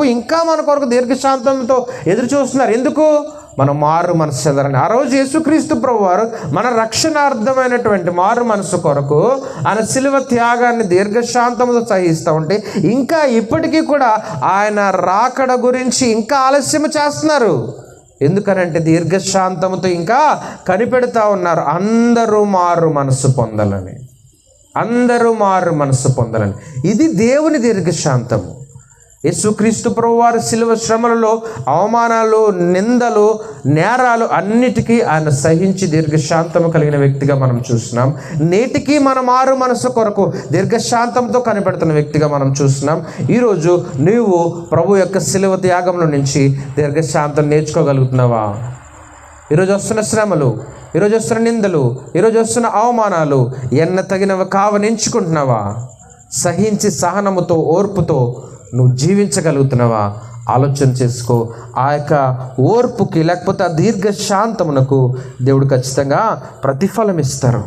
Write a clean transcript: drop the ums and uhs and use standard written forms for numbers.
ప్రభు ఇంకా మన కొరకు దీర్ఘశాంతంతో ఎదురు చూస్తున్నారు. ఎందుకు? మన మారు మనసు చెందాలని. ఆ రోజు యేసుక్రీస్తు ప్రభు వారు మన రక్షణార్థమైనటువంటి మారు మనసు కొరకు ఆయన శిలువ త్యాగాన్ని దీర్ఘశాంతంతో సహిస్తూ ఉంటే, ఇంకా ఇప్పటికీ కూడా ఆయన రాకడ గురించి ఇంకా ఆలస్యం చేస్తున్నారు. ఎందుకనంటే దీర్ఘశాంతంతో ఇంకా కనిపెడతా ఉన్నారు. అందరూ మారు మనసు పొందాలని, అందరూ మారు మనసు పొందాలని. ఇది దేవుని దీర్ఘశాంతము. యేసుక్రీస్తు ప్రభువారు శిలువ శ్రమలలో అవమానాలు, నిందలు, నేరాలు అన్నిటికీ ఆయన సహించి దీర్ఘశాంతము కలిగిన వ్యక్తిగా మనం చూస్తున్నాం. నేటికి మన మారు మనసు కొరకు దీర్ఘశాంతంతో కనిపెడుతున్న వ్యక్తిగా మనం చూస్తున్నాం. ఈరోజు నీవు ప్రభు యొక్క శిలువ త్యాగంలో నుంచి దీర్ఘశాంతం నేర్చుకోగలుగుతున్నావా? ఈరోజు వస్తున్న శ్రమలు, ఈరోజు వస్తున్న నిందలు, ఈరోజు వస్తున్న అవమానాలు ఎన్న తగినవి కావని ఎంచుకుంటున్నావా? సహించి సహనముతో, ఓర్పుతో నువ్వు జీవించగలుగుతున్నావా? ఆలోచన చేసుకో. ఆ యొక్క ఓర్పుకి లేకపోతే ఆ దీర్ఘశాంతమునకు దేవుడు ఖచ్చితంగా ప్రతిఫలం ఇస్తారు.